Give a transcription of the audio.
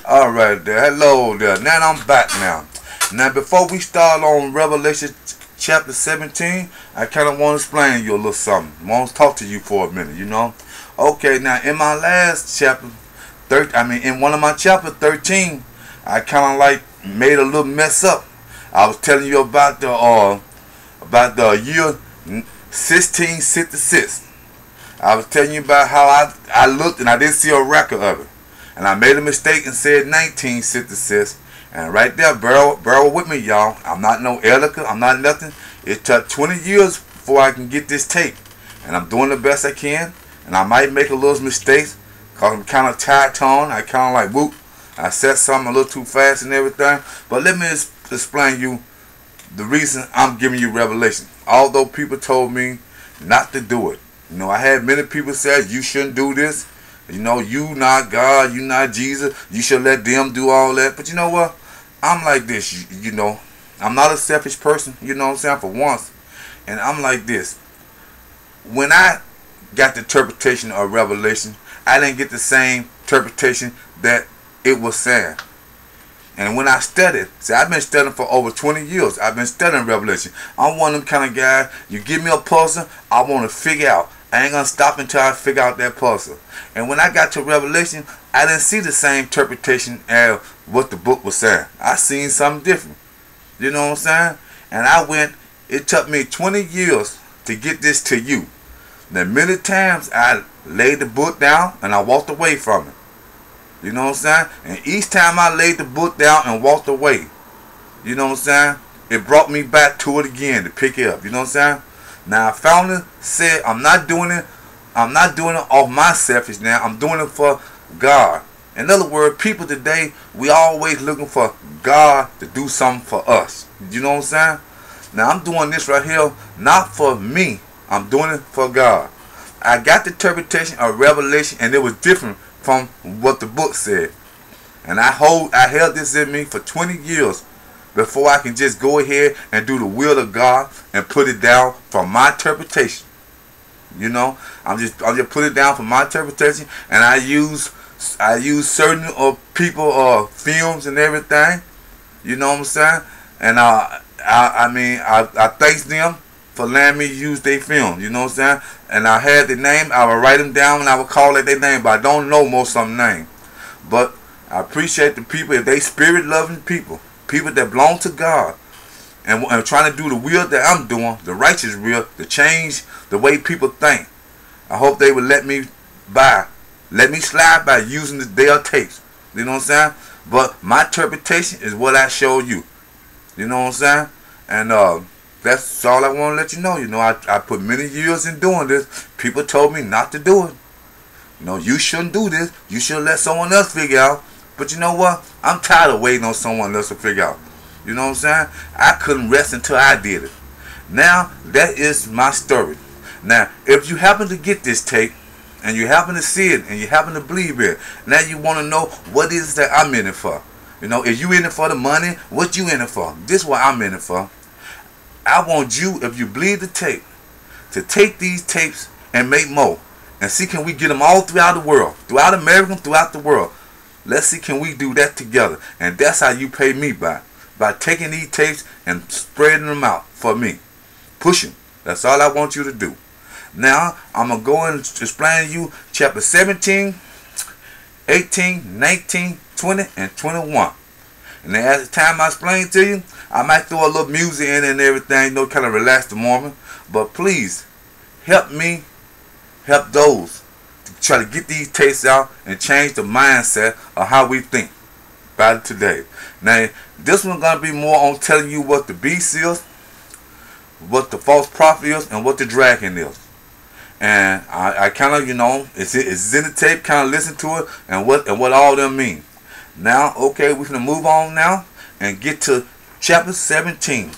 Alright there, hello there. Now I'm back now. Now before we start on Revelation chapter 17, I kind of want to explain to you a little something. I want to talk to you for a minute, you know. Okay, now in my last chapter, in one of my chapter 13, I kind of like made a little mess up. I was telling you about the year 1666. I was telling you about how I looked and I didn't see a record of it. And I made a mistake and said 1966. And right there, bear with me, y'all. I'm not no editor. I'm not nothing. It took 20 years before I can get this tape. And I'm doing the best I can. And I might make a little mistakes because I'm kind of tight-toned. I kind of like, whoop. I said something a little too fast and everything. But let me explain you the reason I'm giving you revelation. Although people told me not to do it. You know, I had many people say you shouldn't do this. You know, you not God, you not Jesus. You should let them do all that. But you know what? I'm like this, you know. I'm not a selfish person, you know what I'm saying, for once. And I'm like this. When I got the interpretation of Revelation, I didn't get the same interpretation that it was saying. And when I studied, see, I've been studying for over 20 years. I've been studying Revelation. I'm one of them kind of guys, you give me a puzzle, I want to figure out. I ain't going to stop until I figure out that puzzle. And when I got to Revelation, I didn't see the same interpretation as what the book was saying. I seen something different. You know what I'm saying? And it took me 20 years to get this to you. Now, many times I laid the book down and I walked away from it. You know what I'm saying? And each time I laid the book down and walked away, you know what I'm saying? It brought me back to it again to pick it up. You know what I'm saying? Now I finally said I'm not doing it off my selfish now. I'm doing it for God. In other words, people today, we always looking for God to do something for us. You know what I'm saying? Now I'm doing this right here not for me. I'm doing it for God. I got the interpretation of Revelation and it was different from what the book said. And I held this in me for 20 years before I can just go ahead and do the will of God and put it down for my interpretation. You know, I'm just put it down for my interpretation, and I use certain people films and everything. You know what I'm saying? And I thank them for letting me use their film. You know what I'm saying? And I had their name. I would write them down and I would call it their name, but I don't know most of them name. But I appreciate the people if they spirit loving people that belong to God, and trying to do the will that I'm doing, the righteous will, to change the way people think. I hope they would let me slide by using their tapes. You know what I'm saying? But my interpretation is what I show you. You know what I'm saying? And that's all I want to let you know. You know, I put many years in doing this. People told me not to do it. You know, you shouldn't do this. You should let someone else figure out. But you know what? I'm tired of waiting on someone else to figure out. You know what I'm saying? I couldn't rest until I did it. Now, that is my story. Now, if you happen to get this tape, and you happen to see it, and you happen to believe it, now you want to know what is that I'm in it for. You know, if you in it for the money, what you in it for? This is what I'm in it for. I want you, if you believe the tape, to take these tapes and make more. And see, can we get them all throughout the world? Throughout America, throughout the world. Let's see, can we do that together? And that's how you pay me by taking these tapes and spreading them out for me. Pushing. That's all I want you to do. Now, I'm going to go and explain to you chapter 17, 18, 19, 20, and 21. And then at the time I explain to you, I might throw a little music in and everything, you know, kind of relax the moment. But please, help me, help those to try to get these tapes out and change the mindset of how we think about it today. Now, this one's going to be more on telling you what the beast is, what the false prophet is, and what the dragon is. And I kind of, you know, it's in the tape, kind of listen to it, and what all them mean. Now, okay, we're going to move on now and get to chapter 17.